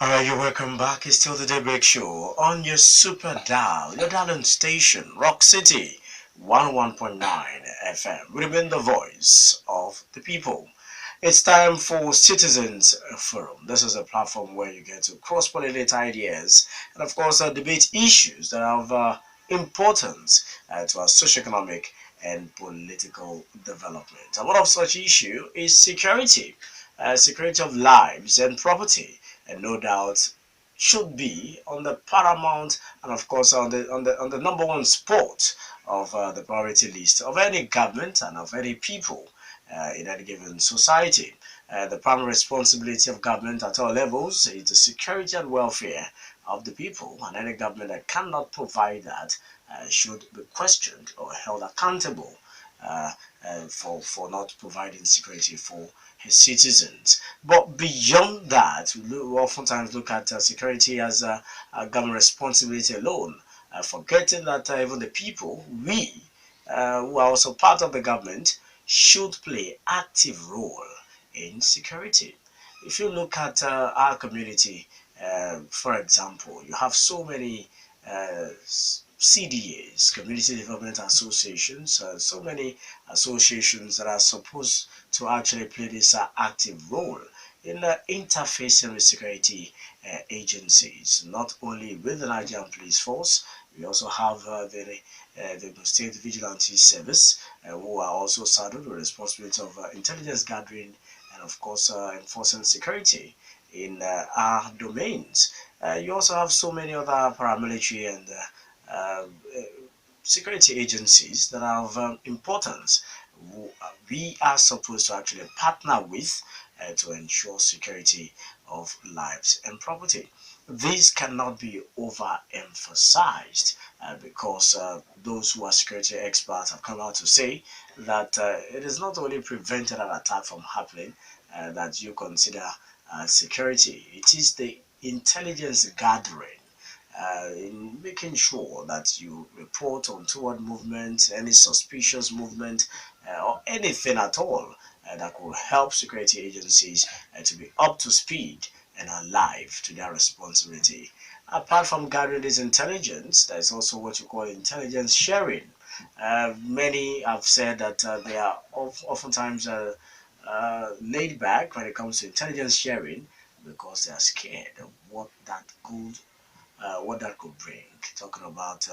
Alright, you're welcome back. It's still the Daybreak Show on your super dial, your darling station, Rock City 101.9 FM. Remain the voice of the people. It's time for Citizens Forum. This is a platform where you get to cross-pollinate ideas and, of course, debate issues that have importance to our socioeconomic and political development. And one of such issue is security, security of lives and property, and no doubt should be on the paramount and of course on the number one spot of the priority list of any government and of any people in any given society. The primary responsibility of government at all levels is the security and welfare of the people, and any government that cannot provide that should be questioned or held accountable uh, for not providing security for his citizens. But beyond that, we oftentimes look at security as a government responsibility alone, forgetting that even the people, we, who are also part of the government, should play active role in security. If you look at our community, for example, you have so many CDAs, Community Development Associations, so many associations that are supposed to actually play this active role in interfacing with security agencies, not only with the Nigerian Police Force. We also have the State Vigilante Service, who are also saddled with responsibility of intelligence gathering and, of course, enforcing security in our domains. You also have so many other paramilitary and uh, security agencies that have importance. We are supposed to actually partner with to ensure security of lives and property. This cannot be overemphasized because those who are security experts have come out to say that it is not only prevented an attack from happening that you consider security, it is the intelligence gathering in making sure that you report on toward movement, any suspicious movement, or anything at all that could help security agencies to be up to speed and alive to their responsibility. Apart from gathering this intelligence, there's also what you call intelligence sharing. Many have said that they are oftentimes laid back when it comes to intelligence sharing because they are scared of what that could bring. Talking about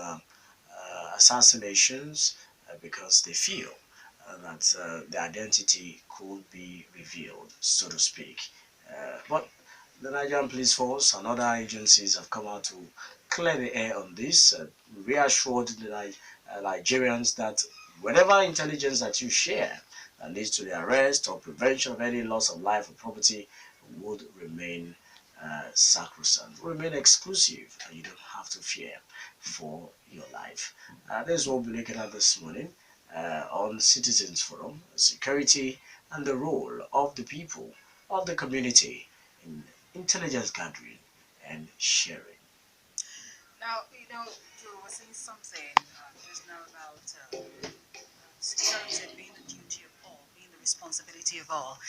assassinations because they feel that the identity could be revealed, so to speak. But the Nigerian Police Force and other agencies have come out to clear the air on this, reassured the Nigerians that whatever intelligence that you share that leads to the arrest or prevention of any loss of life or property would remain sacrosanct, remain exclusive, and you don't have to fear for your life. This is what we'll be looking at this morning on Citizens Forum, security and the role of the people, of the community in intelligence gathering and sharing. Now, you were saying something just now about security being the duty of all, being the responsibility of all.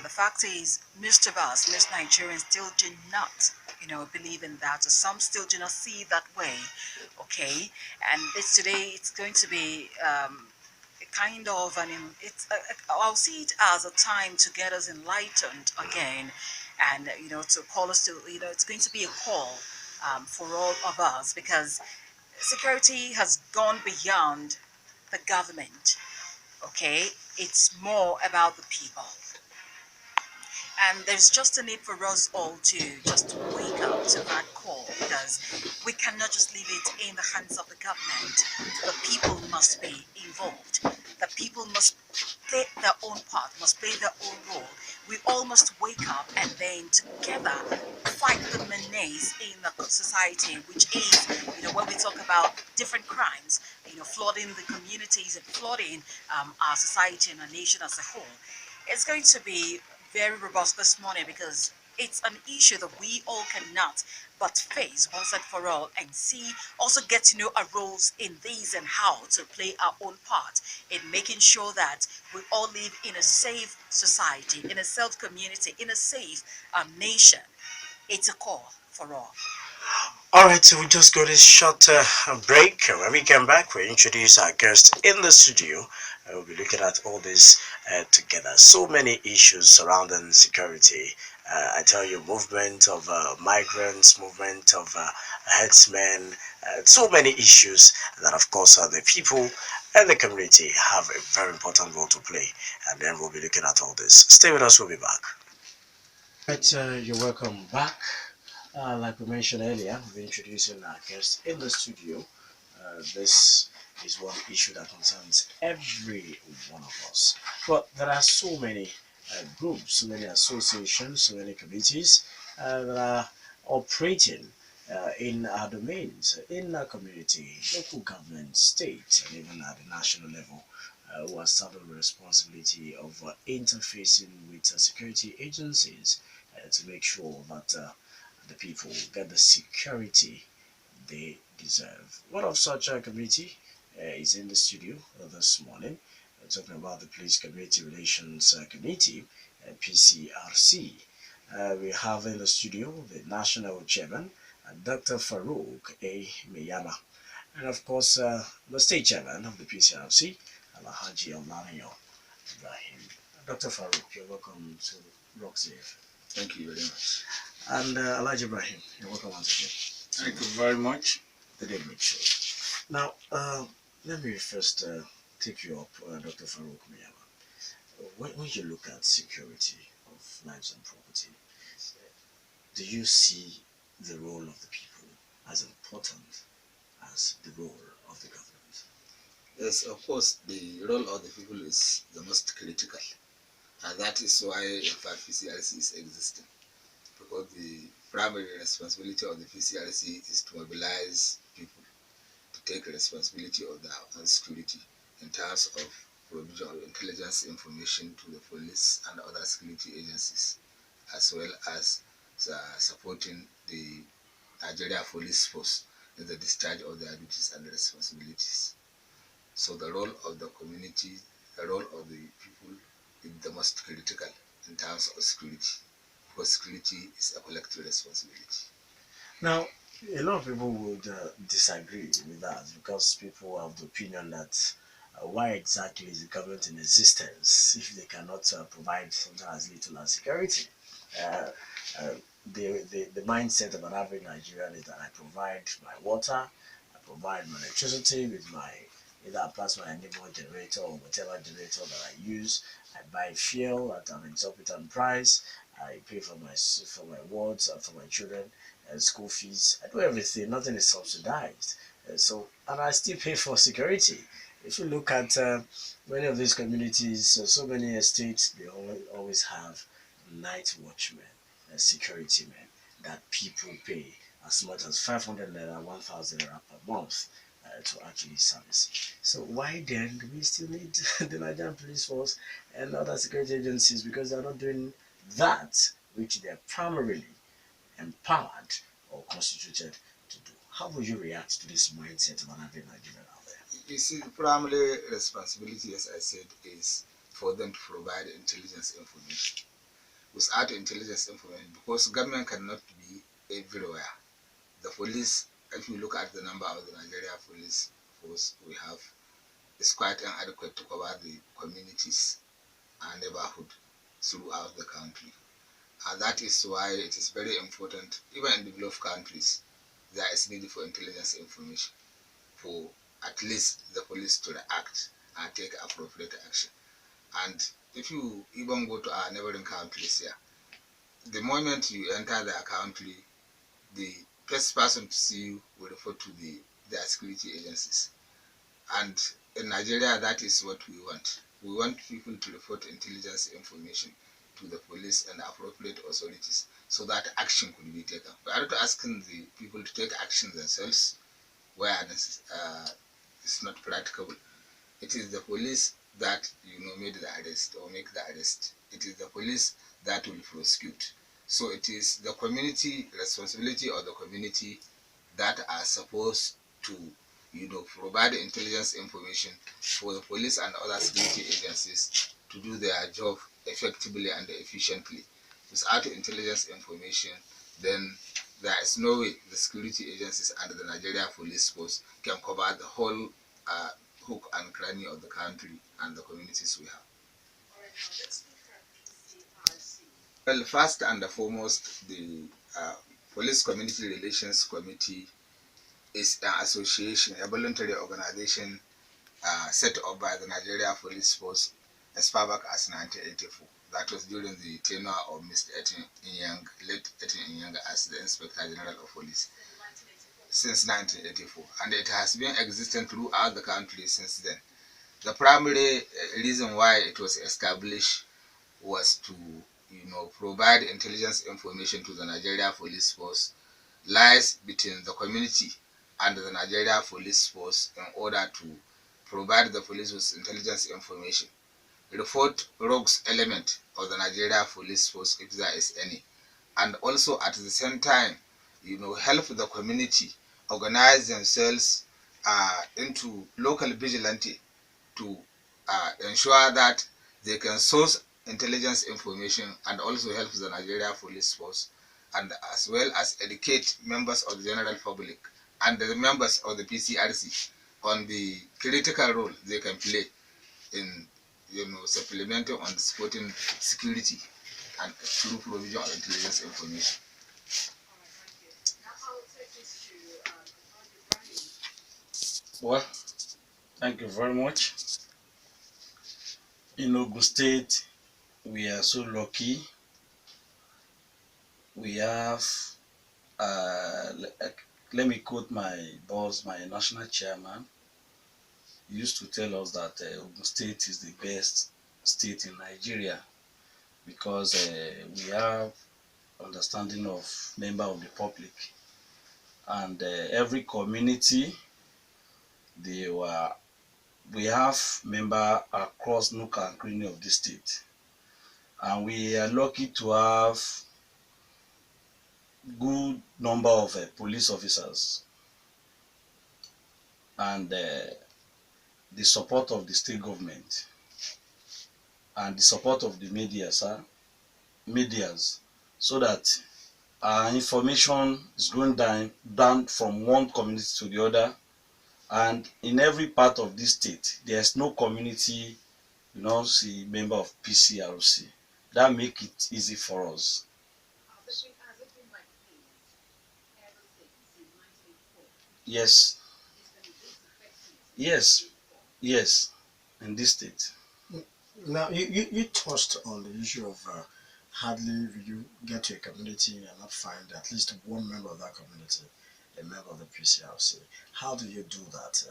The fact is, most of us, most Nigerians, still do not, believe in that. Or some still do not see it that way. Okay, and it's going to be a kind of I'll see it as a time to get us enlightened again, and to call us to, it's going to be a call for all of us because security has gone beyond the government. Okay, it's more about the people. And there's just a need for us all to just wake up to that call because we cannot just leave it in the hands of the government. The people must be involved. The people must play their own part, must play their own role. We all must wake up and then together fight the menace in the society, which is, when we talk about different crimes, flooding the communities and flooding our society and our nation as a whole. It's going to be very robust this morning because it's an issue that we all cannot but face once and for all and see, also get to know our roles in these and how to play our own part in making sure that we all live in a safe society, in a safe community, in a safe nation. It's a call for all. All right, so we just got a short break. When we come back, we introduce our guest in the studio. We'll be looking at all this together. So many issues surrounding security. I tell you, movement of migrants, movement of herdsmen, so many issues that, of course, the people and the community have a very important role to play. And then we'll be looking at all this. Stay with us, we'll be back. Right, you're welcome back. Like we mentioned earlier, we're introducing our guest in the studio. This is one issue that concerns every one of us. But there are so many groups, so many associations, so many committees that are operating in our domains, in our community, local government, state, and even at the national level, who are saddled with responsibility of interfacing with security agencies to make sure that the people get the security they deserve. One of such a committee is in the studio this morning. We're talking about the Police Community Relations Committee, PCRC. We have in the studio the National Chairman, Dr. Farouk Maiyama, and of course the State Chairman of the PCRC, Alhaji Olaniyan. Ibrahim. Dr. Farouk, you're welcome to Rocksafe. Thank you very much. And Alhaji Ibrahim, you're welcome once again. Thank you very much. The Daybreak Show. Now, let me first take you up, Dr. Farouk Maiyama. When you look at security of lives and property, do you see the role of the people as important as the role of the government? Yes, of course, the role of the people is the most critical. And that is why, in fact, PCRC is existing. Because the primary responsibility of the PCRC is to mobilize people to take responsibility of their own security in terms of provision of intelligence information to the police and other security agencies, as well as supporting the Nigeria Police Force in the discharge of their duties and responsibilities. So the role of the community, the role of the people is the most critical in terms of security, because security is a collective responsibility. Now, a lot of people would disagree with that because people have the opinion that why exactly is the government in existence if they cannot provide something as little as security? Uh, uh, the mindset of an average Nigerian is that I provide my water, I provide my electricity with my either I pass my neighbor generator or whatever generator that I use. I buy fuel at an exorbitant price. I pay for my wards and for my children school fees. I do everything. Nothing is subsidized. And I still pay for security. If you look at many of these communities, so many estates, they always have night watchmen, security men that people pay as much as 500 naira, 1,000 naira per month to actually service. So why then do we still need the Nigerian Police Force and other security agencies because they're not doing that which they're primarily empowered or constituted to do? How would you react to this mindset of an average Nigerian out there? You see, the primary responsibility, as I said, is for them to provide intelligence information. Without intelligence information, because government cannot be everywhere. The police, if you look at the number of the Nigeria police force we have, is quite inadequate to cover the communities and neighborhood throughout the country. And that is why it is very important, even in developed countries, there is need for intelligence information for at least the police to react and take appropriate action. And if you even go to our neighboring countries here, the moment you enter their country, the first person to see you will refer to their security agencies. And in Nigeria, that is what we want. We want people to report intelligence information to the police and appropriate authorities so that action could be taken. We are not asking the people to take action themselves where it's not practicable. It is the police that made the arrest or make the arrest. It is the police that will prosecute. So it is the community responsibility of the community that are supposed to provide intelligence information for the police and other security agencies to do their job effectively and efficiently. Without intelligence information, then there is no way the security agencies and the Nigeria police force can cover the whole hook and cranny of the country and the communities we have. Well, first and foremost, the Police Community Relations Committee is an association, a voluntary organization set up by the Nigeria Police Force as far back as 1984. That was during the tenure of Mr. Etin Inyang, late Etin Inyang, as the Inspector General of Police since 1984, and it has been existing throughout the country since then. The primary reason why it was established was to, provide intelligence information to the Nigeria Police Force lies between the community and the Nigeria Police Force in order to provide the police with intelligence information, report rogues element of the Nigeria Police Force if there is any, and also at the same time, help the community organize themselves into local vigilante to ensure that they can source intelligence information and also help the Nigeria Police Force, and as well as educate members of the general public and the members of the PCRC on the critical role they can play in supplementing on supporting security and through provision of intelligence information. Well, thank you very much. In Ogun State, we are so lucky. We have, let me quote my boss, my national chairman. He used to tell us that Ogun State is the best state in Nigeria because we have understanding of member of the public, and every community they were we have member across nook and cranny of the state, and we are lucky to have good number of police officers and the support of the state government and the support of the medias, so that our information is going down from one community to the other. And in every part of this state, there's no community you don't see member of PCRC. That make it easy for us. Yes, yes, yes, in this state. Now, you touched on the issue of hardly will you get to a community and not find at least one member of that community a member of the PCRC. How do you do that?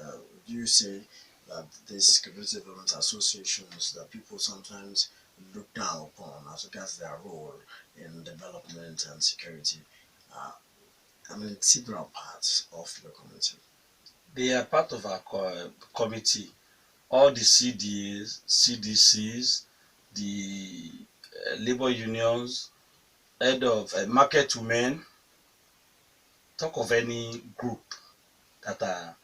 Do you say that these community development associations that people sometimes look down upon as regards their role in development and security, uh, integral parts of the community? They are part of our committee. All the CDAs, CDCs, the labor unions, head of market women, talk of any group that are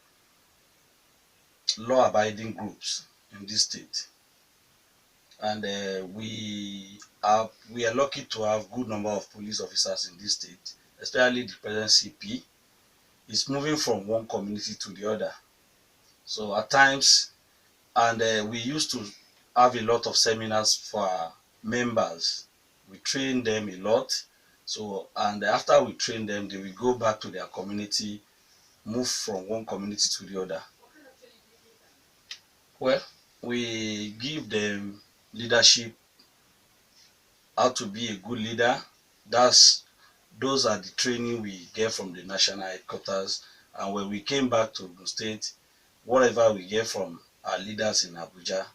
law-abiding groups in this state. And we are lucky to have good number of police officers in this state, especially the present CP is moving from one community to the other. So at times, and we used to have a lot of seminars for our members. We train them a lot. So, and after we train them, they will go back to their community, move from one community to the other. Well, we give them leadership, how to be a good leader. Those are the training we get from the national headquarters. And when we came back to the state, whatever we get from our leaders in Abuja,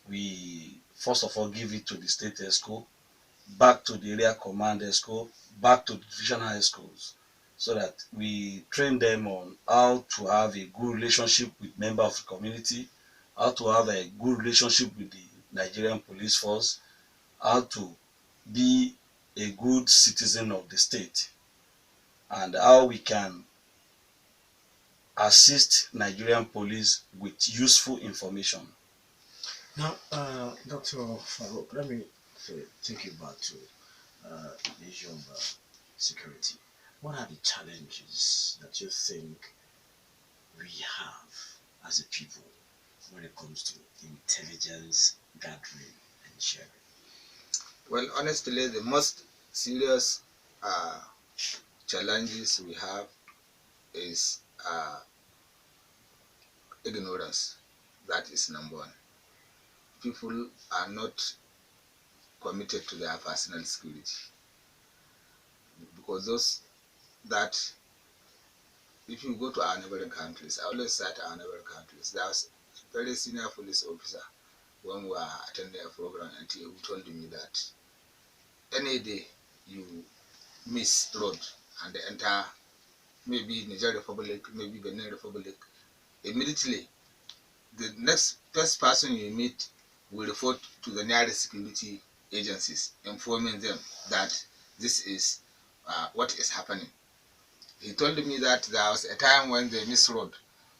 we first of all give it to the state ESCO, back to the area command ESCO, back to the divisional ESCOs, so that we train them on how to have a good relationship with members of the community, how to have a good relationship with the Nigerian police force, how to be a good citizen of the state, and how we can assist Nigerian police with useful information. Now, Dr. Farouk, let me take you back to the issue of security. What are the challenges that you think we have as a people when it comes to intelligence gathering and sharing? Well, honestly, the most serious challenges we have is ignorance. That is number one. People are not committed to their personal security because those that if you go to our neighboring countries, I always cite our neighboring countries. There was a very senior police officer when we were attending a program and he told me that any day you miss road and enter maybe Niger Republic, maybe Benin Republic, immediately the next first person you meet will report to the nearest security agencies, informing them that this is what is happening. He told me that there was a time when they missed road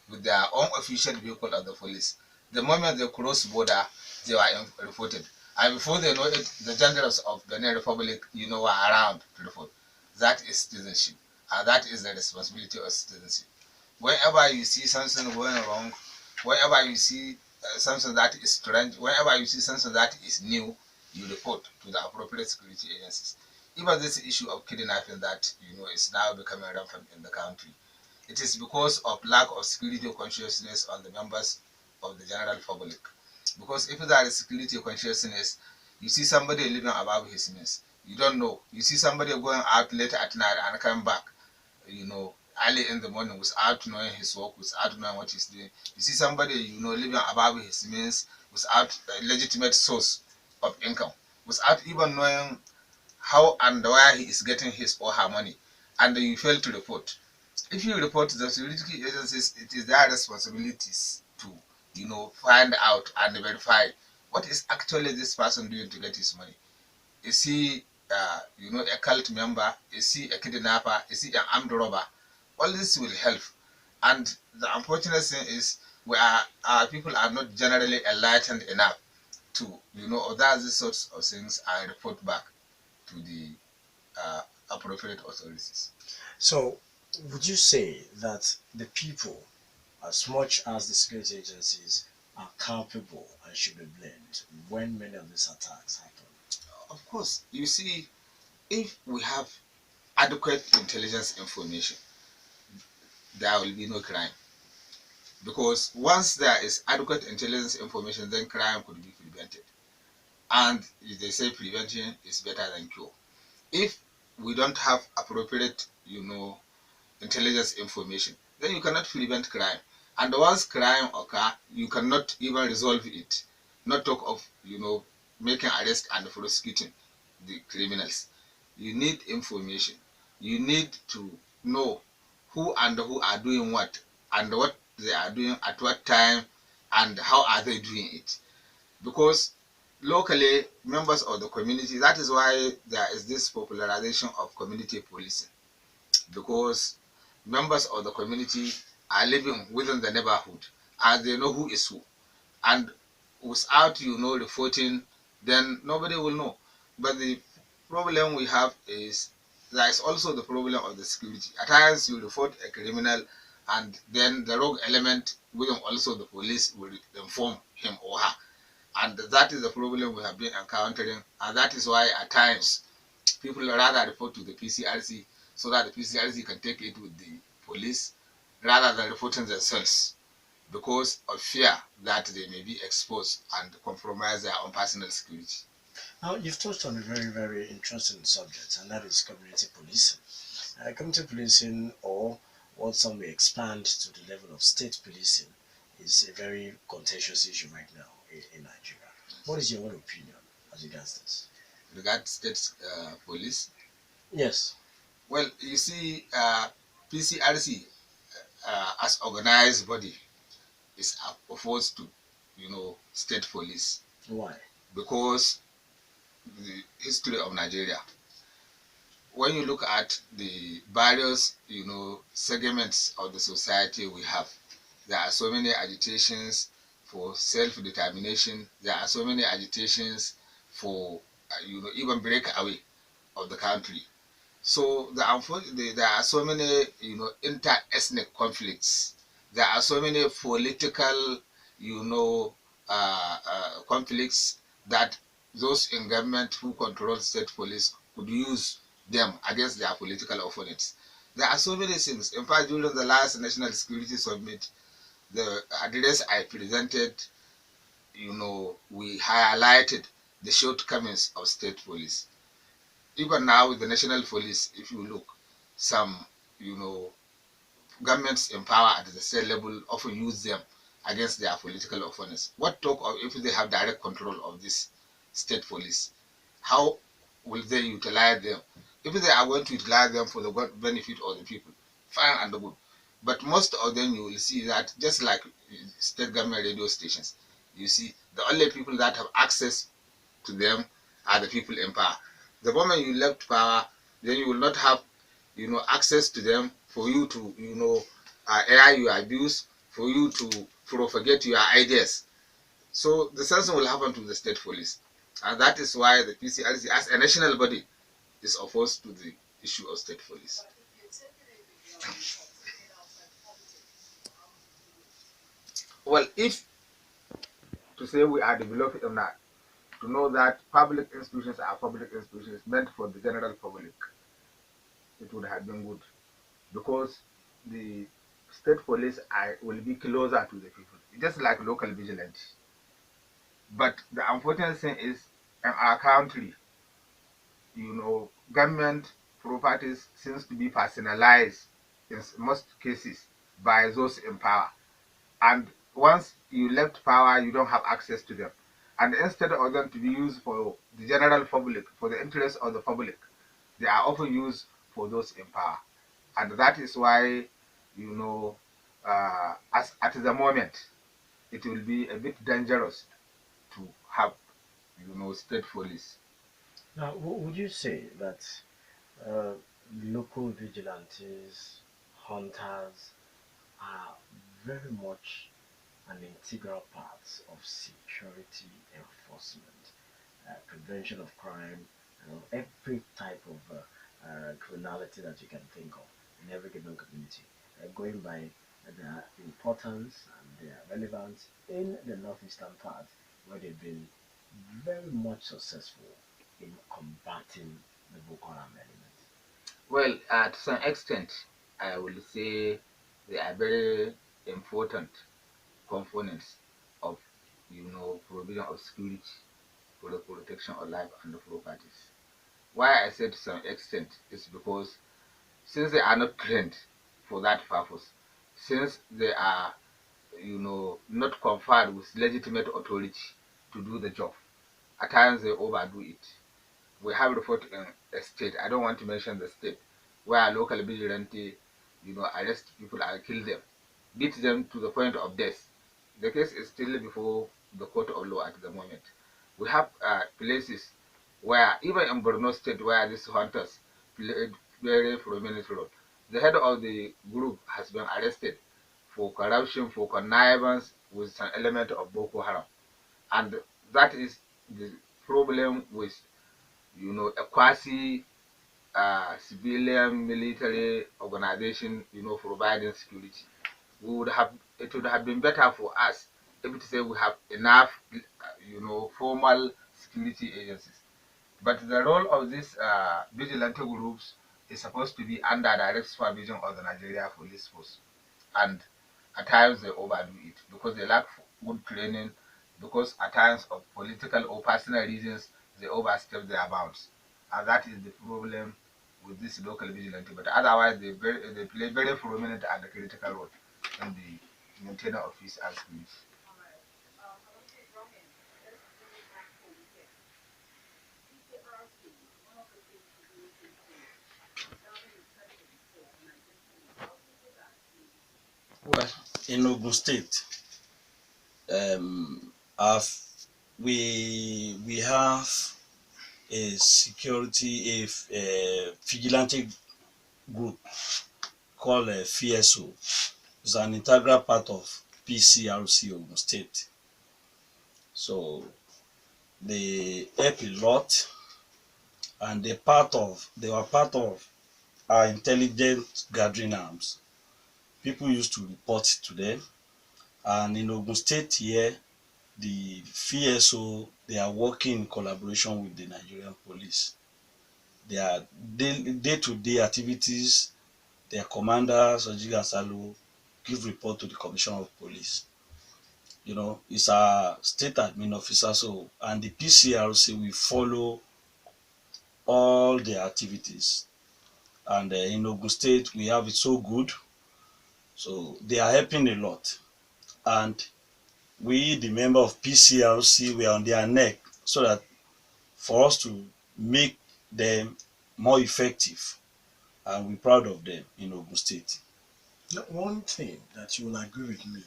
with their own official vehicle of the police. The moment they crossed border, they were reported. And before they know it, the generals of Benin Republic, were around to report. That is citizenship. And that is the responsibility of citizenship. Whenever you see something going wrong, whenever you see something that is strange, whenever you see something that is new, you report to the appropriate security agencies. Even this issue of kidnapping that is now becoming rampant in the country, it is because of lack of security consciousness on the members of the general public. Because if there is security consciousness, you see somebody living above his means. You don't know. You see somebody going out late at night and coming back, early in the morning without knowing his work, without knowing what he's doing. You see somebody, living above his means without a legitimate source of income, without even knowing how and where he is getting his or her money, and you fail to report. If you report to the security agencies, it is their responsibilities to, find out and verify what is actually this person doing to get his money. Is he, a cult member? Is he a kidnapper? Is he an armed robber? All this will help. And the unfortunate thing is, our people are not generally enlightened enough to, observe these sorts of things and report back to the appropriate authorities. So, would you say that the people, as much as the security agencies, are culpable and should be blamed when many of these attacks happen? Of course, you see, if we have adequate intelligence information, there will be no crime. Because once there is adequate intelligence information, then crime could be prevented. And they say prevention is better than cure. If we don't have appropriate, intelligence information, then you cannot prevent crime. And once crime occur, you cannot even resolve it. Not talk of, making arrest and prosecuting the criminals. You need information. You need to know who are doing what and what they are doing at what time and how are they doing it. Because locally, members of the community, that is why there is this popularization of community policing, because members of the community are living within the neighborhood and they know who is who. And without reporting, then nobody will know. But the problem we have is there is also the problem of the security. At times you report a criminal and then the rogue element within also the police will inform him or her. And that is the problem we have been encountering, and that is why at times people rather report to the PCRC so that the PCRC can take it with the police rather than reporting themselves, because of fear that they may be exposed and compromise their own personal security. Now, you've touched on a very, very interesting subject, and that is community policing. Community policing, or what some may expand to the level of state policing, is a very contentious issue right now in Nigeria. What is your own opinion as regards this? Regard state police? Yes. Well, you see, PCRC as organized body is opposed to, state police. Why? Because the history of Nigeria, when you look at the various, segments of the society we have, there are so many agitations for self-determination. There are so many agitations for, even breakaway of the country. So there are so many, inter-ethnic conflicts. There are so many political, conflicts that those in government who control state police could use them against their political opponents. There are so many things. In fact, during the last National Security Summit, the address I presented, we highlighted the shortcomings of state police. Even now with the national police, if you look, some, you know, governments in power at the state level often use them against their political opponents. What talk of if they have direct control of this state police? How will they utilize them? If they are going to utilize them for the benefit of the people, fine and good. But most of them, you will see that just like state government radio stations, you see the only people that have access to them are the people in power. The moment you left power, then you will not have, access to them for you to, air your abuse, for you to propagate your ideas. So the same thing will happen to the state police. And that is why the PCRC, as a national body, is opposed to the issue of state police. Well, if to say we are developing or not, to know that public institutions are public institutions meant for the general public, it would have been good. Because the state police will be closer to the people, just like local vigilante. But the unfortunate thing is, in our country, government properties seems to be personalized in most cases by those in power. And once you left power, you don't have access to them. And instead of them to be used for the general public, for the interest of the public, they are often used for those in power. And that is why, as at the moment, it will be a bit dangerous to have, state police. Now, would you say that uh, local vigilantes, hunters are very much an integral part of security enforcement, prevention of crime, every type of criminality that you can think of in every given community, going by their importance and their relevance in the northeastern part, where they've been very much successful in combating the Boko Haram element. Well, to some extent, I will say they are very important components of, provision of security for the protection of life and the properties. Why I said to some extent is because since they are not trained for that purpose, since they are, not conferred with legitimate authority to do the job, at times they overdo it. We have report in a state, I don't want to mention the state, where local vigilante, arrest people and kill them, beat them to the point of death. The case is still before the court of law at the moment. We have places where, even in Borno State, where these hunters played very prominent role, the head of the group has been arrested for corruption, for connivance with an element of Boko Haram. And that is the problem with, a quasi civilian military organization, providing security. We would have It would have been better for us if to say we have enough, formal security agencies. But the role of these vigilante groups is supposed to be under direct supervision of the Nigeria Police Force, and at times they overdo it because they lack good training, because at times of political or personal reasons they overstep their bounds, and that is the problem with this local vigilante. But otherwise, they play very prominent and critical role in the maintenance of peace and security. Well, in Ogun State, have we have a security, a vigilante group called FSO. It's an integral part of PCRC Ogun State. So they help a lot, and they were part of are intelligent gathering arms. People used to report to them. And in Ogun State here, the FSO, they are working in collaboration with the Nigerian police. Their day-to-day activities, their commander, Sojiga Salo, give report to the Commissioner of Police. It's a state admin officer, so, and the PCRC will follow all their activities. And in Ogun State, we have it so good. So they are helping a lot. And we, the member of PCRC, we are on their neck so that for us to make them more effective. And we're proud of them in Ogun State. Now, one thing that you will agree with me,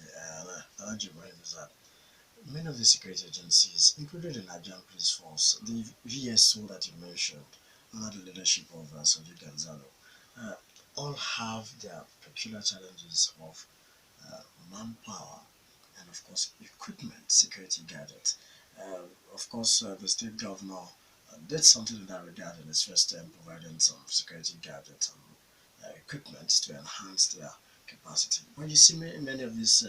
Alhaji Olaniyan, is that many of the security agencies, including the Nigerian Police Force, the VSO that you mentioned, under the leadership of Sergeant Gonzalo, uh, all have their peculiar challenges of uh, manpower and, of course, equipment, security gadgets. Of course, the state governor did something in that regard in his first term, providing some security gadgets and equipment to enhance their capacity. When you see many of these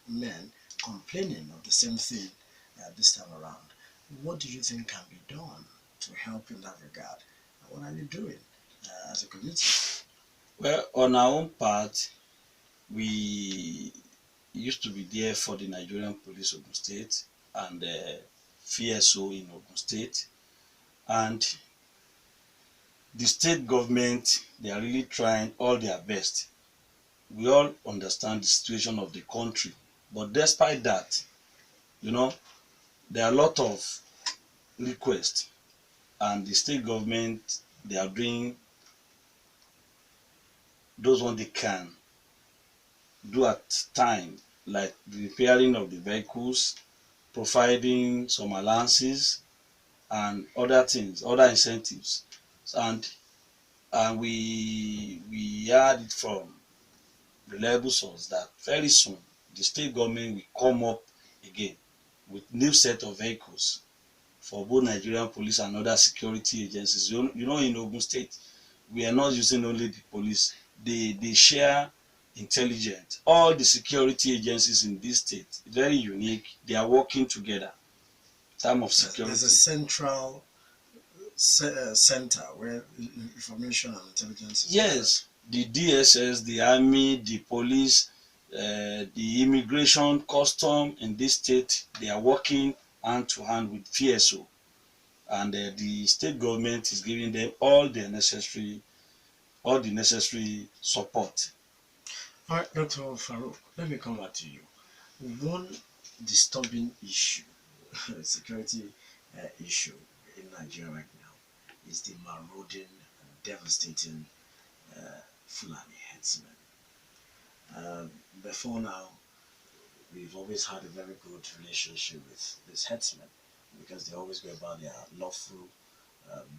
men complaining of the same thing this time around, what do you think can be done to help in that regard? What are you doing as a community? Well, on our own part, we used to be there for the Nigerian Police Ogun State and FSO in Ogun State. And the state government, they are really trying all their best. We all understand the situation of the country. But despite that, you know, there are a lot of requests, and the state government, they are doing those one they can do at time, like the repairing of the vehicles, providing some allowances and other things, other incentives. And we heard it from reliable source that very soon the state government will come up again with new set of vehicles for both Nigerian police and other security agencies. In Ogun State, we are not using only the police. They share intelligence. All the security agencies in this state, very unique. They are working together. Time of security. There's a central center where information and intelligence is Yes, the DSS, the army, the police, the immigration, custom in this state, they are working hand to hand with PSO, and the state government is giving them all the necessary support. all right, Dr. Farouk, let me come back to you. One disturbing issue, security issue in Nigeria right now, is the marauding and devastating Fulani headsmen. Before now, we've always had a very good relationship with these headsmen because they always go about their lawful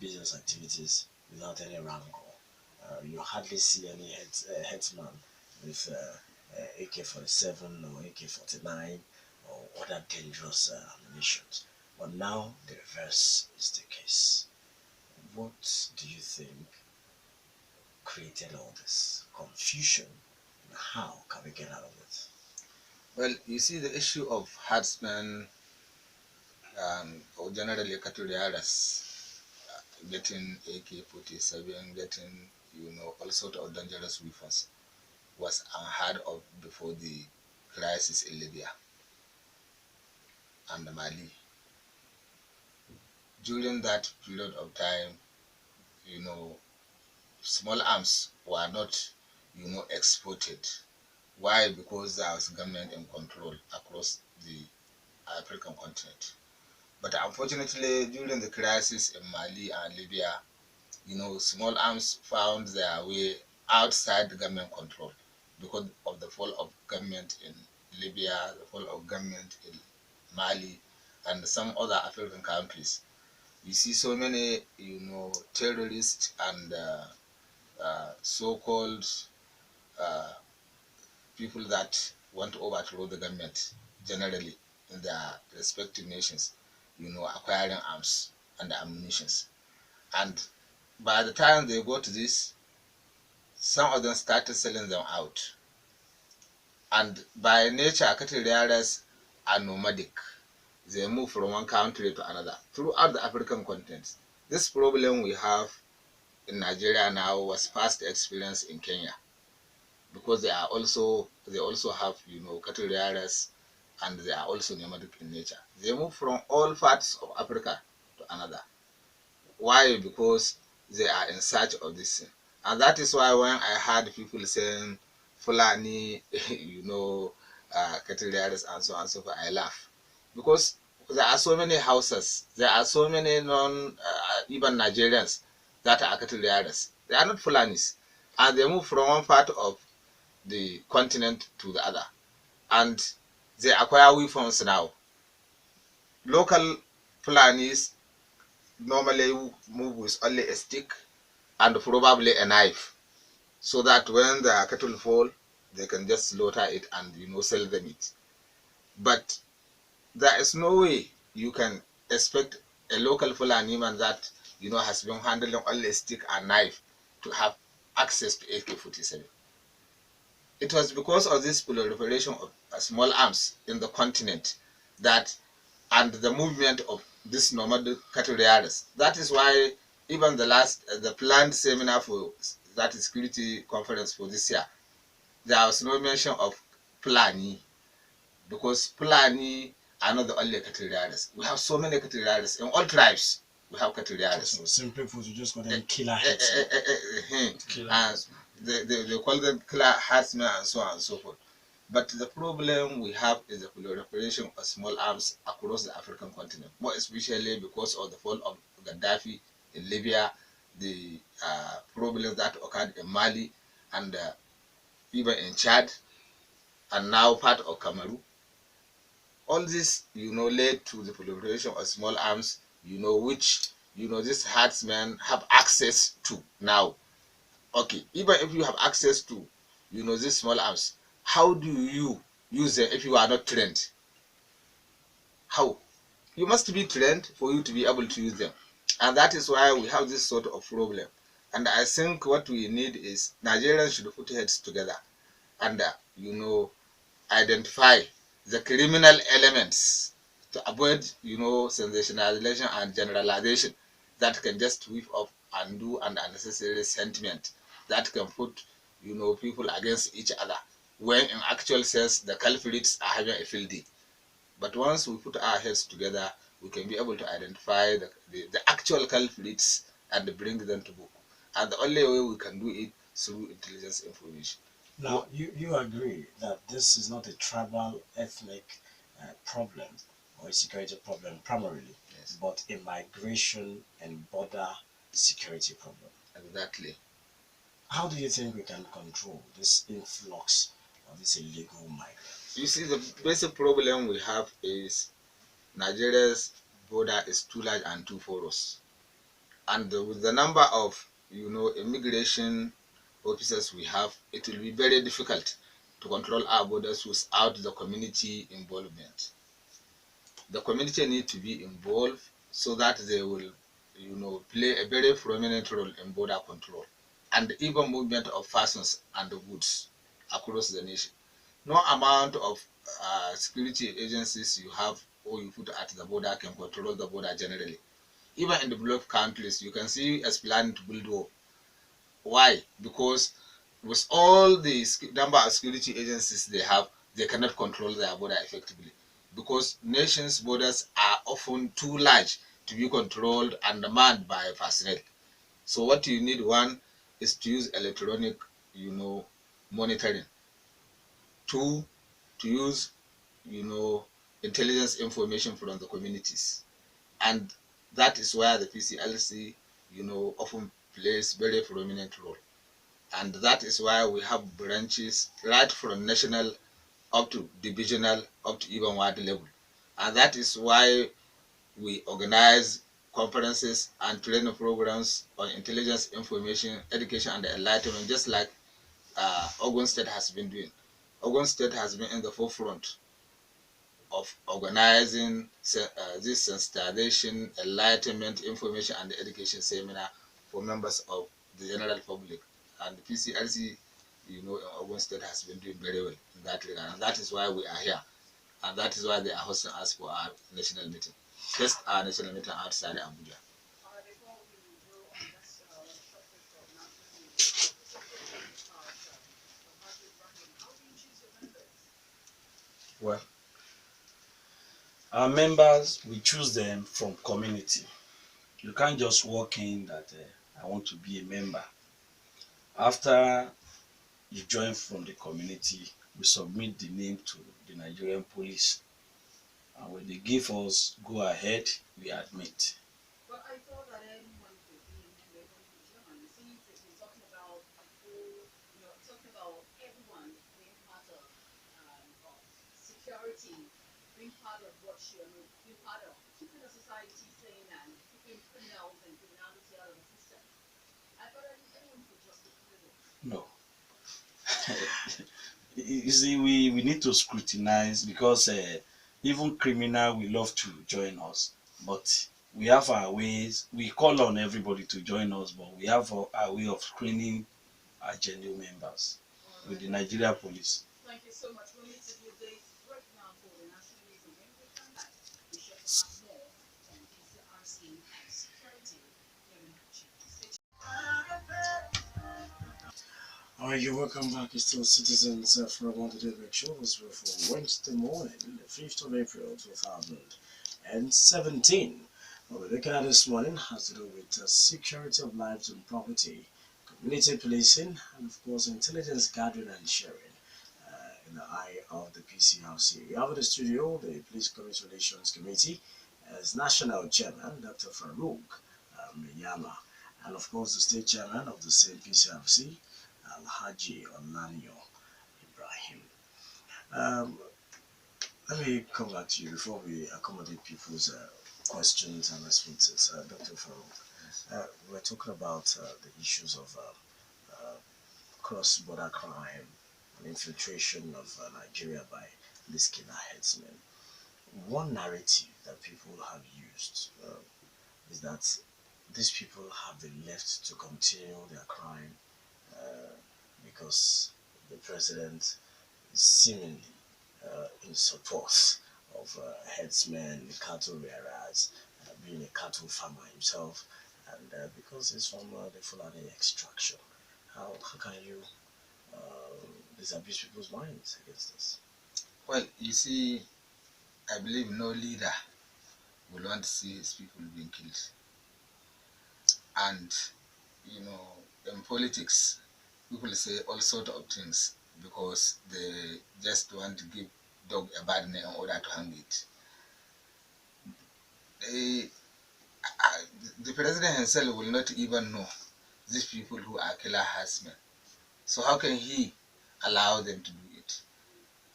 business activities without any rancor. You hardly see any headsman with AK-47 or AK-49 or other dangerous ammunitions. But now the reverse is the case. What do you think created all this confusion, and how can we get out of it? Well, you see, the issue of herdsmen or generally cattle getting AK-47, getting all sort of dangerous weapons was unheard of before the crisis in Libya and Mali. During that period of time, you know, small arms were not, exported. Why? Because there was government in control across the African continent. But unfortunately, during the crisis in Mali and Libya, small arms found their way outside the government control because of the fall of government in Libya, the fall of government in Mali, and some other African countries. You see so many, terrorists and so-called uh, people that want to overthrow the government generally in their respective nations, acquiring arms and ammunitions. And by the time they got this, some of them started selling them out. And by nature, cattle rearers are nomadic. They move from one country to another throughout the African continent. This problem we have in Nigeria now was first experienced in Kenya, because they also have cattle rearers, and they are also nomadic in nature. They move from all parts of Africa to another. Why? Because they are in search of this thing. And that is why when I heard people saying Fulani, cattle rearers and so on and so forth, I laugh. Because there are so many houses, there are so many even Nigerians that are cattle rearers. They are not Fulanis. And they move from one part of the continent to the other. And they acquire weapons now. Local Fulanis normally move with only a stick and probably a knife, so that when the cattle fall, they can just slaughter it and sell them it. But there is no way you can expect a local Fulani man that has been handling only a stick and knife to have access to AK-47. It was because of this proliferation of small arms in the continent that, and the movement of this nomadic cattle rearers. That is why even the planned seminar for that security conference for this year, there was no mention of Fulani, because Fulani are not the only cattle rearers. We have so many cattle rearers in all tribes. We have cattle rearers. So simply put, you just call them killer heads. And they call them killer herdsmen and so on and so forth. But the problem we have is the proliferation of small arms across the African continent, more especially because of the fall of Gaddafi in Libya, the problems that occurred in Mali, and even in Chad, and now part of Cameroon. All this, led to the proliferation of small arms, which, these herdsmen have access to now. Okay, even if you have access to, these small arms, how do you use them if you are not trained? How? You must be trained for you to be able to use them. And that is why we have this sort of problem. And I think what we need is Nigerians should put heads together and, identify the criminal elements to avoid, sensationalization and generalization that can just whip up and do an unnecessary sentiment that can put, people against each other, when in actual sense the culprits are having a field day. But once we put our heads together, we can be able to identify the actual culprits and bring them to book. And the only way we can do it through intelligence information. Now, you agree that this is not a tribal ethnic problem or a security problem primarily, Yes. but a migration and border security problem. Exactly. How do you think we can control this influx of these illegal migrants? You see, the basic problem we have is Nigeria's border is too large and too porous. And with the number of, immigration officers we have, it will be very difficult to control our borders without the community involvement. The community need to be involved so that they will, play a very prominent role in border control and even movement of persons and goods across the nation. No amount of security agencies you have or you put at the border can control the border generally. Even in developed countries, you can see as planning to build wall. Why? Because with all the number of security agencies they have, they cannot control their border effectively. Because nations' borders are often too large to be controlled and manned by personnel. So what you need, one, is to use electronic, monitoring. Two, to use, intelligence information from the communities. And that is where the PCRC, often plays very prominent role. And that is why we have branches right from national up to divisional up to even ward level. And that is why we organize conferences and training programs on intelligence, information, education, and enlightenment, just like Ogun State has been doing. Ogun State has been in the forefront of organizing this sensitization, enlightenment, information, and education seminar for members of the general public. And the PCRC, you know, in Ogun State has been doing very well in that regard. And that is why we are here. And that is why they are hosting us for our national meeting. Just our national meeting outside Abuja. Well, our members, we choose them from community. You can't just walk in that I want to be a member. After you join from the community, we submit the name to the Nigerian police. And when they give us go ahead, we admit. But I thought that anyone could be a member, anyone could join. It seems that we're talking about people, talking about everyone being part of security, being part of what being part of keeping the society sane and keeping criminals and criminality out of the system. I thought anyone could just be part of it. No. You see, we need to scrutinize because even criminal will love to join us, but we have our ways. We call on everybody to join us, but we have our way of screening our genuine members with the Nigeria police. Thank you so much. We'll need to do this right now for the national news, and when we come back, we shall have more on PCRC and security here in Nigeria. Alright, you're welcome back. It's still citizens from the Daybreak Show. This was for Wednesday morning, the 5th of April 2017. What we're looking at this morning has to do with security of lives and property, community policing, and of course intelligence gathering and sharing in the eye of the PCRC. We have in the studio the Police Community Relations Committee as National Chairman, Dr. Farouk Maiyama, and of course the State Chairman of the same PCRC, Alhaji Olaniyan Ibrahim. Let me come back to you before we accommodate people's questions and responses. Dr. Farouk, we're talking about the issues of cross-border crime and infiltration of Nigeria by these killer headsmen. One narrative that people have used is that these people have been left to continue their crime because the president is seemingly in support of headsmen, cattle rearers, being a cattle farmer himself, and because he's from the Fulani extraction. How can you disabuse people's minds against this? Well, you see, I believe no leader will want to see his people being killed. And, you know, in politics, people say all sorts of things because they just want to give dog a bad name in order to hang it. The president himself will not even know these people who are killer herdsmen. So how can he allow them to do it?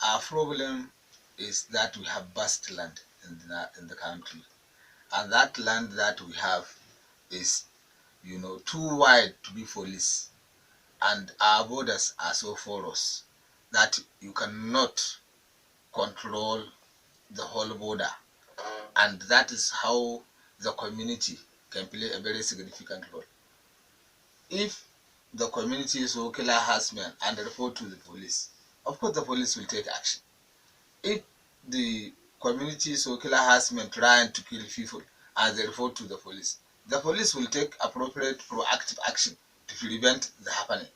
Our problem is that we have vast land in the country. And that land that we have is, you know, too wide to be for lease. And our borders are so porous that you cannot control the whole border. And that is how the community can play a very significant role. If the community is so killer harassment and report to the police, of course the police will take action. If the community is so killer harassment trying to kill people and they report to the police will take appropriate proactive action to prevent the happening.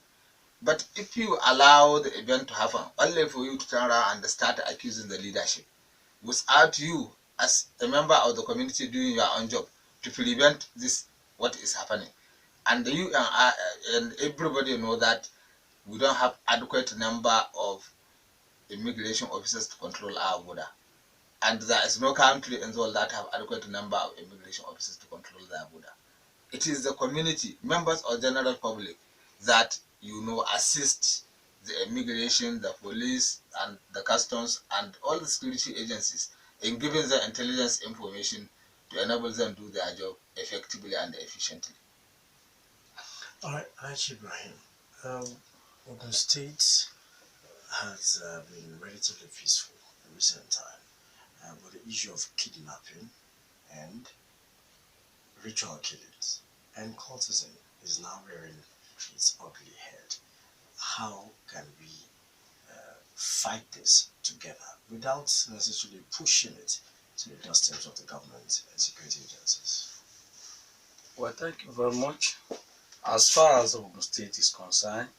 But if you allow the event to happen, only for you to turn around and start accusing the leadership, without you as a member of the community doing your own job to prevent this, what is happening. And you and I, and everybody know that we don't have adequate number of immigration officers to control our border. And there is no country in the world that have adequate number of immigration officers to control their border. It is the community, members of general public, that, you know, assist the immigration, the police, and the customs, and all the security agencies in giving them intelligence information to enable them to do their job effectively and efficiently. All right, Alhaji Ibrahim, Ogun State has been relatively peaceful in recent time, but the issue of kidnapping and ritual killings and cultism is now rearing its ugly head. How can we fight this together without necessarily pushing it to the doorsteps of the government and security agencies? Well, thank you very much. As far as Ogun State is concerned,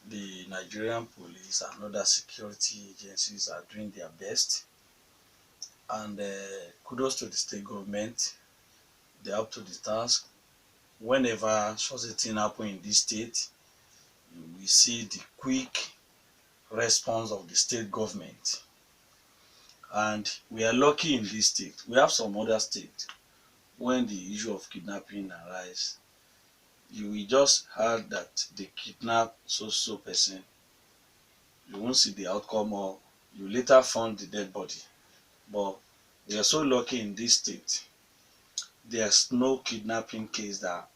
the Nigerian police and other security agencies are doing their best. And kudos to the state government. They're up to the task. Whenever such a thing happens in this state, we see the quick response of the state government. And we are lucky in this state. We have some other states when the issue of kidnapping arises. You will just heard that they kidnap so person. You won't see the outcome, or you later found the dead body. But we are so lucky in this state. There's no kidnapping case that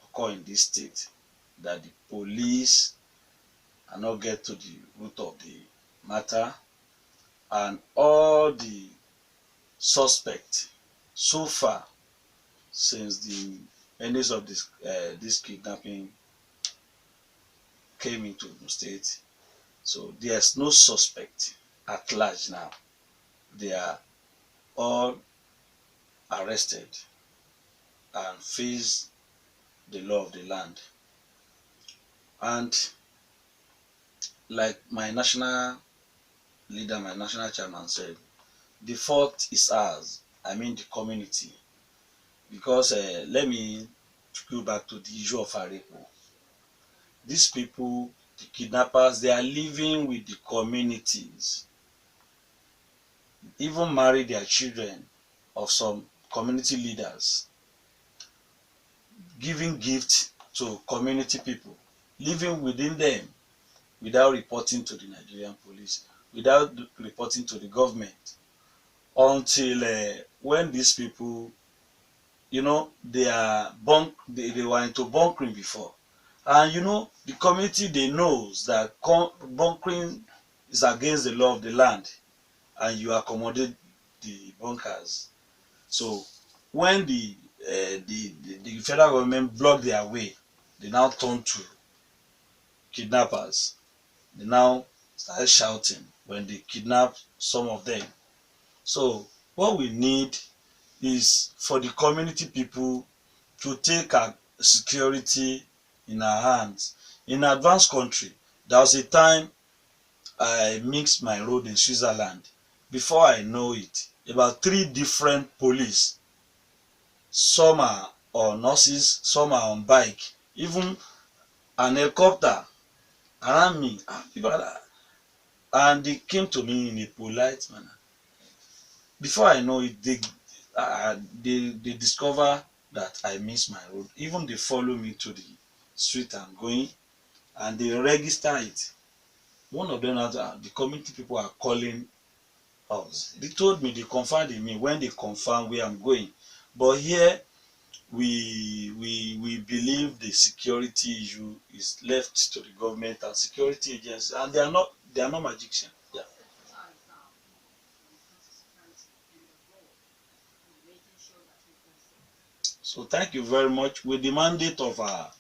occur in this state that the police are not get to the root of the matter, and all the suspects so far since the endings of this kidnapping came into the state. So there's no suspect at large now. They are all arrested and face the law of the land. And like my national leader, my national chairman said, the fault is ours. I mean the community. Because let me go back to the issue of Arepo. These people, the kidnappers, they are living with the communities. Even marry their children of some community leaders, giving gifts to community people, living within them without reporting to the Nigerian police, without reporting to the government, until when these people, they were into bunkering before. And the community, they knows that bunkering is against the law of the land, and you accommodate the bunkers. So when the federal government block their way, they now turn to kidnappers. They now start shouting when they kidnap some of them. So what we need is for the community people to take our security in our hands. In advanced country, there was a time I mixed my road in Switzerland. Before I know it, about 3 different police, some are on horses, some are on bike, even an helicopter around me. And they came to me in a polite manner. Before I know it, they discover that I miss my road. Even they follow me to the street I'm going, and they register it. One of them, the community people are calling us. They told me, they confirmed in me when they confirm where I'm going. But here, we believe the security issue is left to the government and security agencies, and they are not magicians. Yeah. So thank you very much. With the mandate of our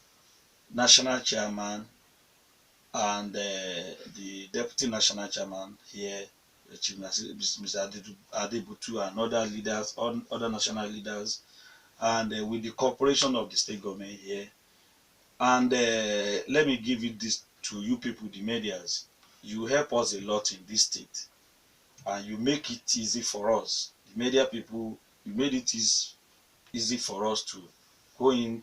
national chairman and the deputy national chairman here, Chief Mr. Adebutu, and other leaders, other national leaders, and with the cooperation of the state government here. And let me give it this to you people, the medias. You help us a lot in this state, and you make it easy for us. The media people, you made it easy for us to go in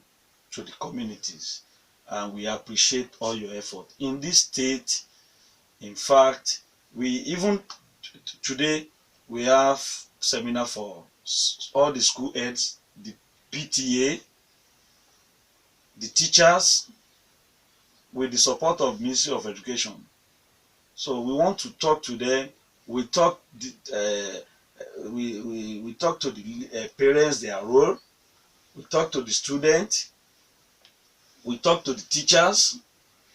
to the communities, and we appreciate all your effort in this state. In fact, we even today we have seminar for all the school heads, the PTA, the teachers, with the support of Ministry of Education. So we want to talk to them. We talk we talk to the parents, their role. We talk to the students. We talk to the teachers,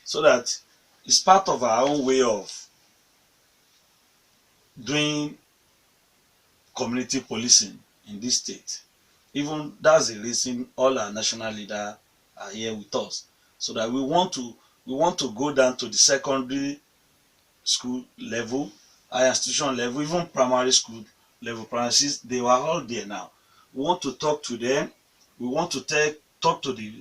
so that it's part of our own way of doing community policing in this state. Even that's the reason all our national leaders are here with us, so that we want to go down to the secondary school level, higher institution level, even primary school level, primary six, they were all there now. We want to talk to them. We want to talk to the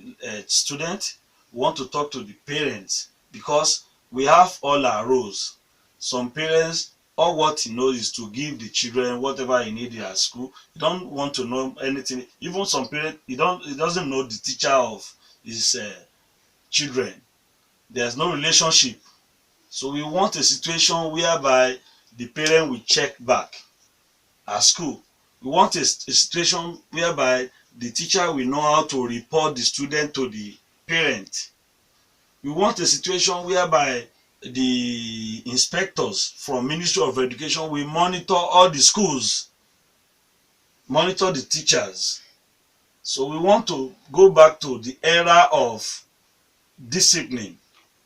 student. We want to talk to the parents, because we have all our roles. Some parents, all what he knows is to give the children whatever he needs at school. He don't want to know anything. Even some parents, he doesn't know the teacher of his children. There's no relationship. So we want a situation whereby the parent will check back at school. We want a situation whereby the teacher will know how to report the student to the parent. We want a situation whereby the inspectors from Ministry of Education will monitor all the schools, monitor the teachers. So we want to go back to the era of discipline,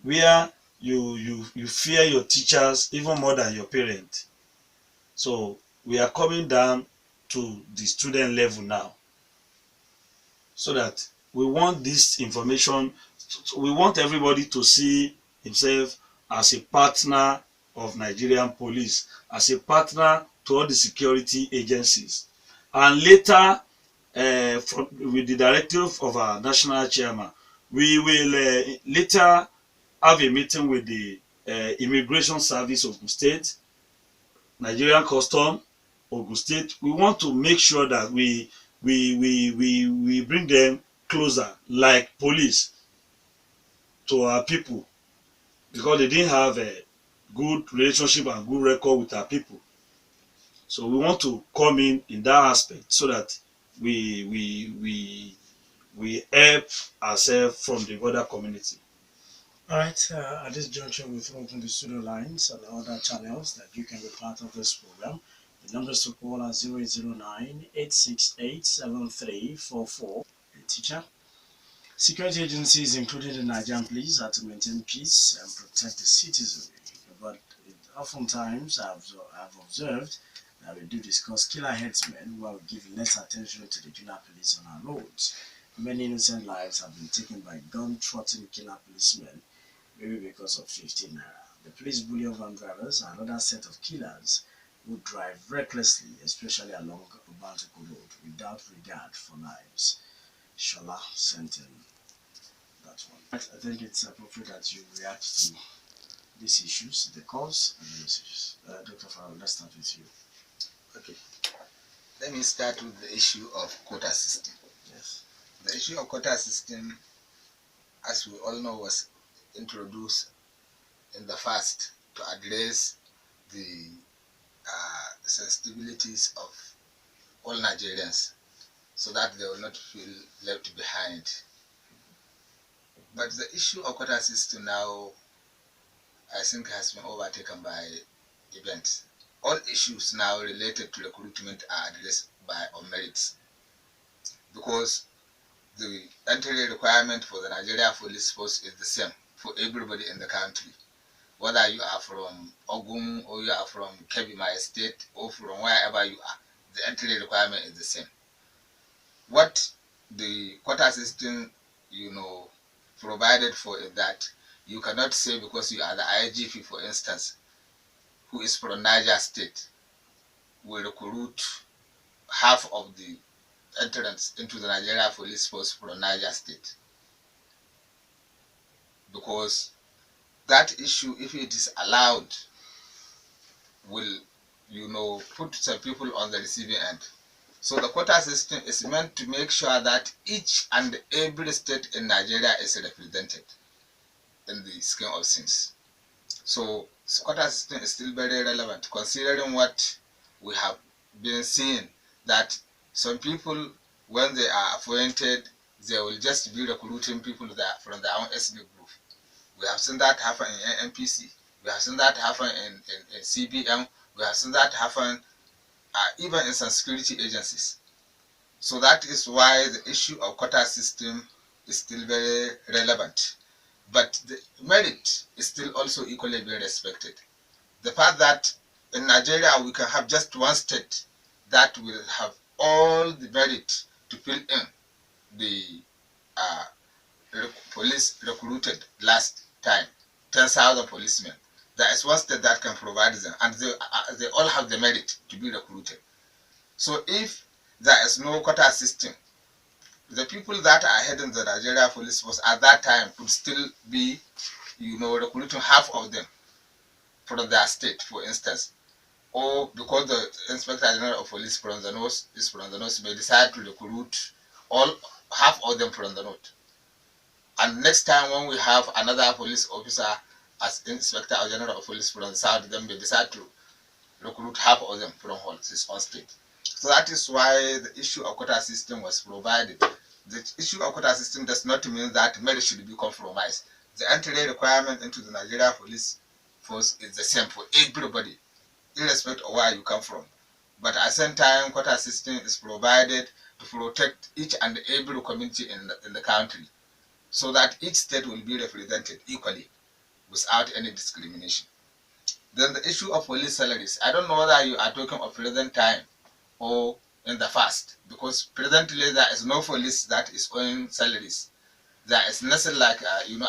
where you fear your teachers even more than your parents. So we are coming down to the student level now, so that we want this information. We want everybody to see himself as a partner of Nigerian police, as a partner to all the security agencies, and later, with the directive of our national chairman, we will later have a meeting with the immigration service of the state, Nigerian custom, Ogun State. We want to make sure that we bring them closer, like police, to our people, because they didn't have a good relationship and good record with our people. So we want to come in that aspect, so that we help ourselves from the border community. All right, at this juncture, we've opened the studio lines and other channels that you can be part of this program. The numbers to call are 0809 Teacher, security agencies, including the Nigerian police, are to maintain peace and protect the citizenry. But oftentimes, I've observed that we do discuss killer headsmen while we give less attention to the junior police on our roads. Many innocent lives have been taken by gun-trotting killer policemen, maybe because of 15 naira. The police bullion van drivers are another set of killers who drive recklessly, especially along Obaltiko Road, without regard for lives. Shola sent in that one. I think it's appropriate that you react to these issues, the cause and the messages. Dr. Farouk, let's start with you. Okay. Let me start with the issue of quota system. Yes. The issue of quota system, as we all know, was introduced in the past to address the sensibilities of all Nigerians, so that they will not feel left behind. But the issue of quota system now, I think, has been overtaken by events. All issues now related to recruitment are addressed on merits, because the entry requirement for the Nigeria Police Force is the same for everybody in the country. Whether you are from Ogun or you are from Kebbi, my state, or from wherever you are, the entry requirement is the same. What the quota system, provided for is that you cannot say, because you are the IGP, for instance, who is from Niger State, will recruit half of the entrants into the Nigeria Police Force from Niger State. Because that issue, if it is allowed, will, put some people on the receiving end. So the quota system is meant to make sure that each and every state in Nigeria is represented in the scheme of things. So quota system is still very relevant, considering what we have been seeing, that some people, when they are appointed, they will just be recruiting people that from their own ethnic group. We have seen that happen in NPC. We have seen that happen in CBM. We have seen that happen even in some security agencies. So that is why the issue of quota system is still very relevant. But the merit is still also equally being respected. The fact that in Nigeria we can have just one state that will have all the merit to fill in the police recruited last time, 10,000 policemen. There is one state that can provide them, and they all have the merit to be recruited. So if there is no quota system, the people that are heading the Nigeria police force at that time could still be, recruiting half of them from their state, for instance. Or because the Inspector General of Police from the north is from the north, may decide to recruit all half of them from the north. And next time when we have another police officer as Inspector General of Police from the south, then they decide to recruit half of them from his own state. So that is why the issue of quota system was provided. The issue of quota system does not mean that merit should be compromised. The entry requirement into the Nigeria police force is the same for everybody, irrespective of where you come from. But at the same time, quota system is provided to protect each and every community in the country, so that each state will be represented equally without any discrimination. Then the issue of police salaries. I don't know whether you are talking of present time or in the past, because presently there is no police that is owing salaries. There is nothing like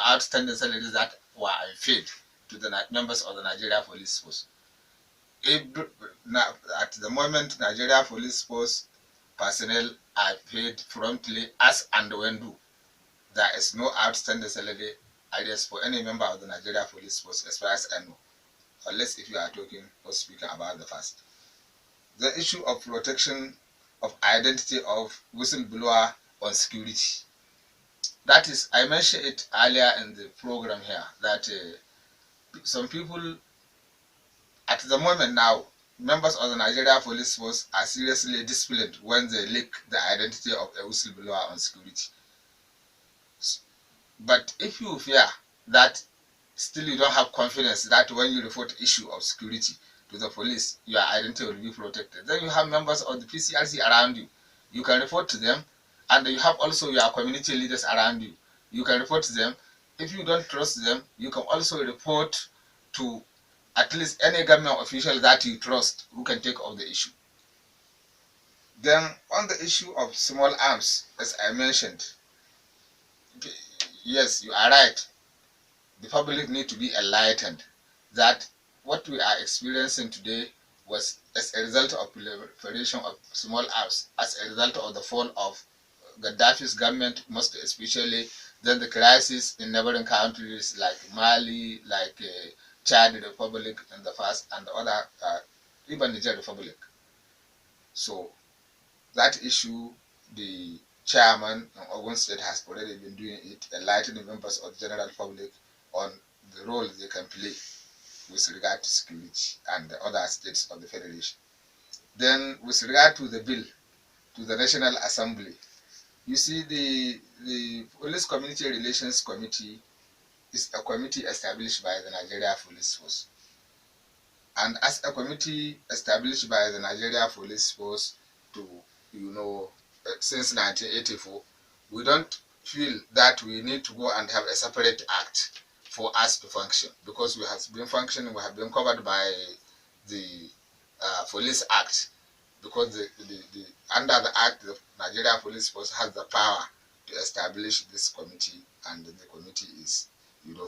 outstanding salaries that were paid to the members of the Nigeria Police Force. At the moment, Nigeria Police Force personnel are paid promptly as and when due. There is no outstanding salary arrears for any member of the Nigeria Police Force, as far as I know, unless if you are talking or speaking about the past. The issue of protection of identity of whistleblower on security. That is, I mentioned it earlier in the program here, that some people at the moment now, members of the Nigeria Police Force are seriously disciplined when they leak the identity of a whistleblower on security. But if you fear that still you don't have confidence that when you report issue of security to the police, your identity will be protected, then you have members of the PCRC around you. You can report to them, and you have also your community leaders around you. You can report to them. If you don't trust them, you can also report to at least any government official that you trust who can take up the issue. Then on the issue of small arms, as I mentioned, yes, you are right. The public need to be enlightened that what we are experiencing today was as a result of proliferation of small arms, as a result of the fall of Gaddafi's government, most especially, then the crisis in neighboring countries like Mali, like Chad Republic in the past, and the other, even Niger Republic. So that issue, the chairman of Ogun State has already been doing it, enlightening members of the general public on the role they can play with regard to security and the other states of the federation. Then with regard to the bill to the National Assembly, you see the Police Community Relations Committee is a committee established by the Nigeria Police Force. And as a committee established by the Nigeria Police Force to, since 1984, we don't feel that we need to go and have a separate act for us to function, because we have been functioning, we have been covered by the Police Act, because under the Act, the Nigeria Police Force has the power to establish this committee, and the committee is,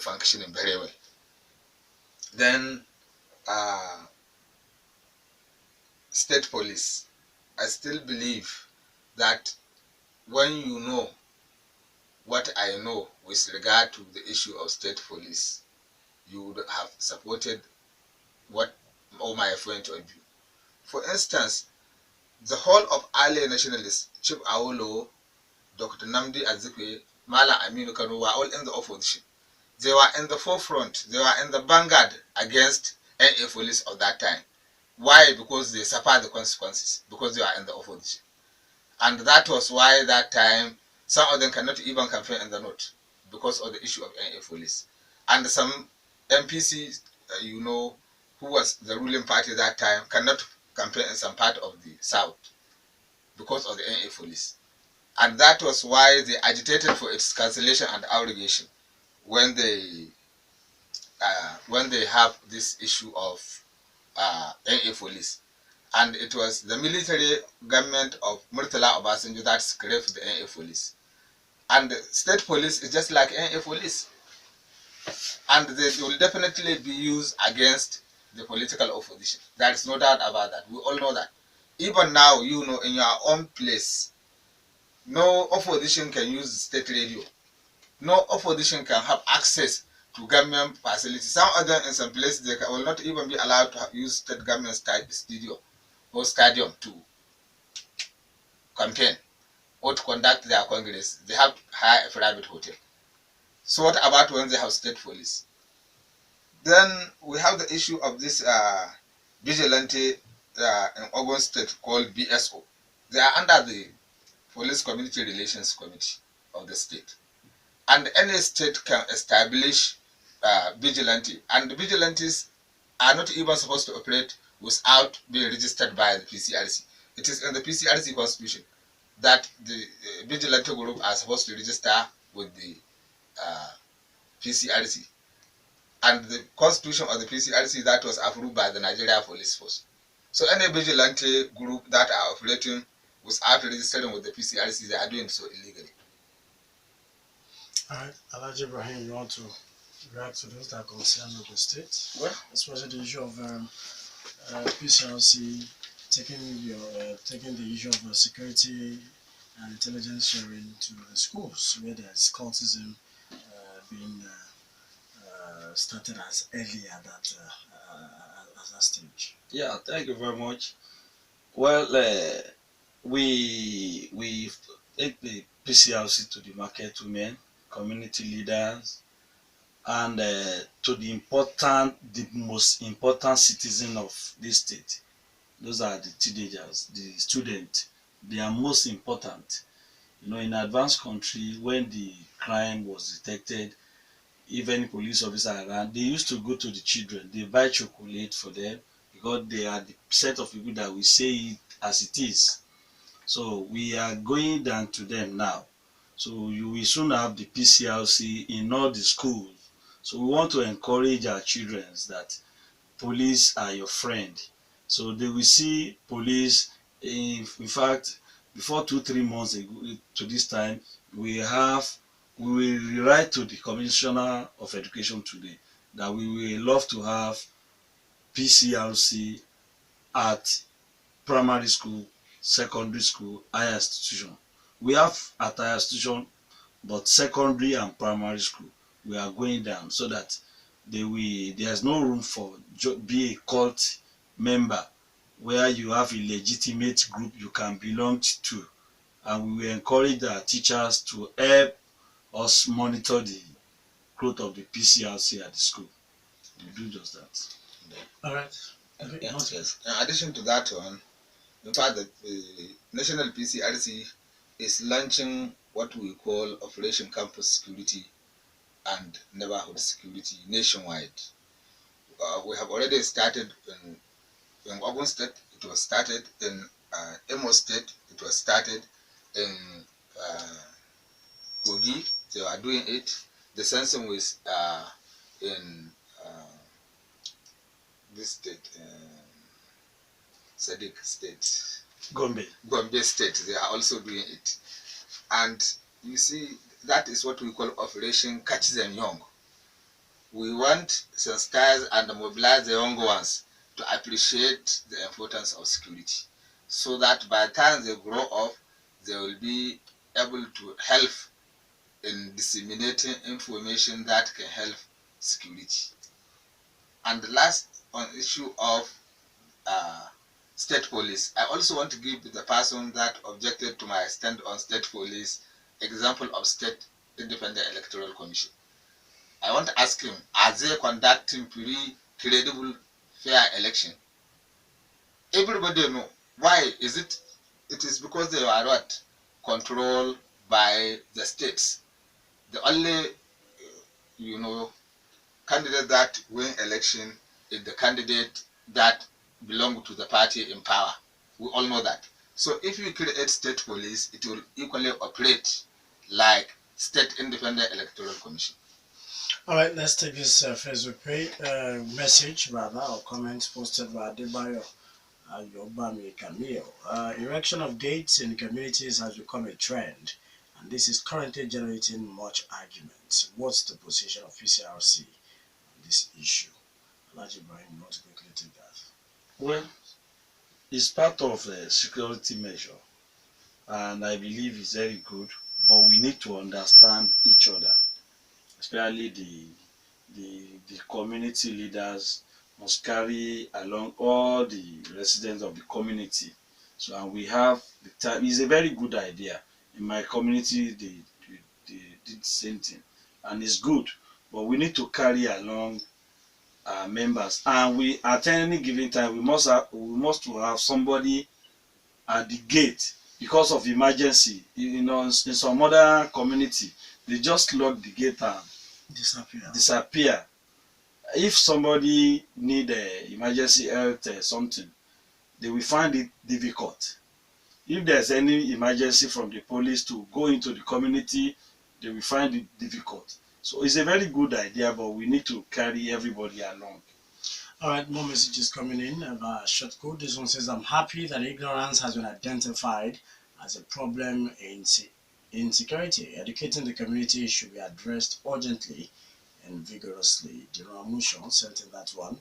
functioning very well. Then, state police. I still believe that when you know what I know with regard to the issue of state police, you would have supported all my point of view. For instance, the whole of early nationalists, Chief Awolowo, Dr. Nnamdi Azikiwe, Malam Aminu Kano, were all in the opposition. They were in the forefront, they were in the vanguard against NA police of that time. Why? Because they suffered the consequences, because they were in the opposition. And that was why that time some of them cannot even campaign in the north because of the issue of NA police. And some MPC, who was the ruling party that time, cannot campaign in some part of the south because of the NA police. And that was why they agitated for its cancellation and abrogation when they have this issue of NA police. And it was the military government of Murtala Obasanjo that scrapped the NA police. And state police is just like any police. And they will definitely be used against the political opposition. There is no doubt about that. We all know that. Even now, you know, in your own place, no opposition can use state radio. No opposition can have access to government facilities. Some of them in some places they will not even be allowed to use state government studio or stadium to campaign or to conduct their congress. They have to hire a private hotel. So what about when they have state police? Then we have the issue of this vigilante in Ogun State called BSO. They are under the Police Community Relations Committee of the state. And any state can establish vigilante. And the vigilantes are not even supposed to operate without being registered by the PCRC. It is in the PCRC constitution that the vigilante group are supposed to register with the PCRC. And the constitution of the PCRC that was approved by the Nigeria Police Force. So any vigilante group that are operating without registering with the PCRC, they are doing so illegally. All right, Alhaji Ibrahim, you want to react to those that concern the state? Well, especially the issue of PCRC taking the issue of security and intelligence sharing to the schools where there is cultism being started as early at that stage. Yeah, thank you very much. Well, we take the PCRC to the market women, community leaders, and to the most important citizen of this state. Those are the teenagers, the students. They are most important. You know, in advanced country, when the crime was detected, if any police officer around, they used to go to the children. They buy chocolate for them because they are the set of people that will say it as it is. So we are going down to them now. So you will soon have the PCRC in all the schools. So we want to encourage our children that police are your friend. So they will see police. In fact, before 2-3 months ago, to this time, we will write to the Commissioner of Education today that we will love to have PCRC at primary school, secondary school, higher institution. We have at higher institution, but secondary and primary school, we are going down so that there's no room for be a cult member where you have a legitimate group you can belong to. And we will encourage our teachers to help us monitor the growth of the PCRC at the school. We do just that. All right. Yes. In addition to that one, in fact, the National PCRC is launching what we call Operation Campus Security and Neighborhood Security nationwide. We have already started in Ogun State. It was started in Imo State. It was started in Kogi. They are doing it. The same was in this state, Sadiq State. Gombe State, they are also doing it. And you see, that is what we call Operation Catch Them Young. We want to sensitize and mobilize the young ones to appreciate the importance of security, so that by the time they grow up, they will be able to help in disseminating information that can help security. And the last on issue of state police, I also want to give the person that objected to my stand on state police example of state independent electoral commission. I want to ask him, are they conducting free, credible, fair election? Everybody know. Why is it? It is because they are what? Controlled by the states. The only, candidate that win election is the candidate that belong to the party in power. We all know that. So if you create state police, it will equally operate like state independent electoral commission. All right, let's take this Facebook message rather or comment posted by Debayo Yobami Camille. Erection of gates in communities has become a trend, and this is currently generating much argument. What's the position of PCRC on this issue? Alhaji Ibrahim, you want to quickly take that? Well, it's part of a security measure, and I believe it's very good. But we need to understand each other, especially the community leaders must carry along all the residents of the community. So, and we have the time. It's a very good idea. In my community, they did the same thing, and it's good. But we need to carry along our members, and we at any given time we must have somebody at the gate because of emergency. You know, in some other community, they just lock the gate and disappear. If somebody need a emergency health something, they will find it difficult. If there's any emergency from the police to go into the community, they will find it difficult. So it's a very good idea, but we need to carry everybody along. All right, more messages coming in about short code. This one says, I'm happy that ignorance has been identified as a problem in insecurity. Educating the community should be addressed urgently and vigorously. Diramushon sent in that one.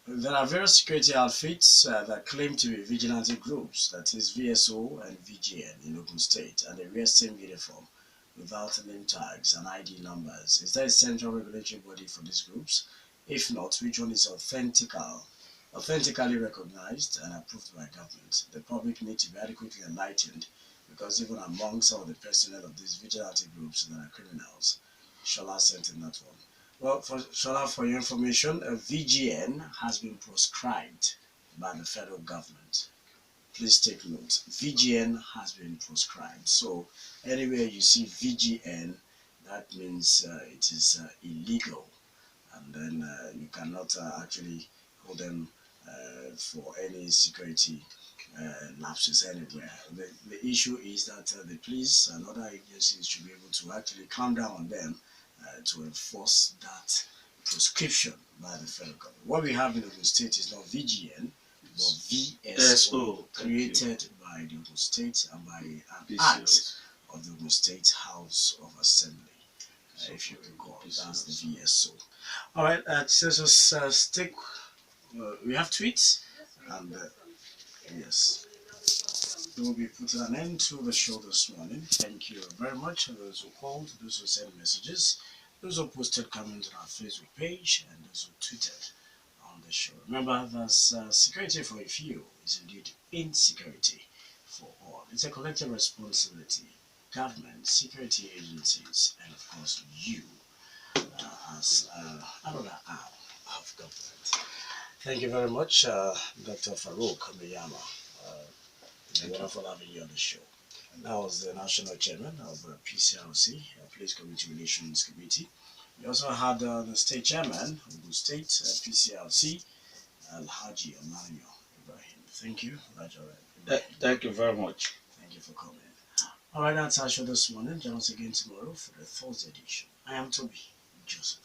There are various security outfits that claim to be vigilante groups, that is VSO and VGN in Ogun State, and they wear same uniform without name tags and ID numbers. Is there a central regulatory body for these groups? If not, which one is authentically recognized and approved by government? The public need to be adequately enlightened because even among some of the personnel of these vigilante groups that are criminals. Shola sent in that one. Well, Shola, for your information, a VGN has been proscribed by the federal government. Please take note. VGN has been proscribed. So anywhere you see VGN, that means it is illegal, and then you cannot actually hold them for any security lapses anywhere. The issue is that the police and other agencies should be able to actually clamp down on them to enforce that prescription by the federal government. What we have in Ogun State is not VGN, but VSO, created by the Ogun State and by an act of the Ogun State House of Assembly. If you recall, that's the VSO. All right, so stick. We have tweets, and yes, we will be putting an end to the show this morning. Thank you very much to those who called, those who sent messages, those who posted comments on our Facebook page, and those who tweeted on the show. Remember that security for a few is indeed insecurity for all. It's a collective responsibility. Government, security agencies, and of course you as another arm of government. Thank you very much, Dr. Farouk Maiyama. Wonderful having you on the show. That was the National Chairman of PCRC, Police Community Relations Committee. We also had the State Chairman of the State PCRC, Alhaji Olaniyan. Thank you, Alhaji Olaniyan. Thank you very much. Thank you for coming. All right, that's our show this morning. Join us again tomorrow for the Thursday edition. I am Tobi Joseph.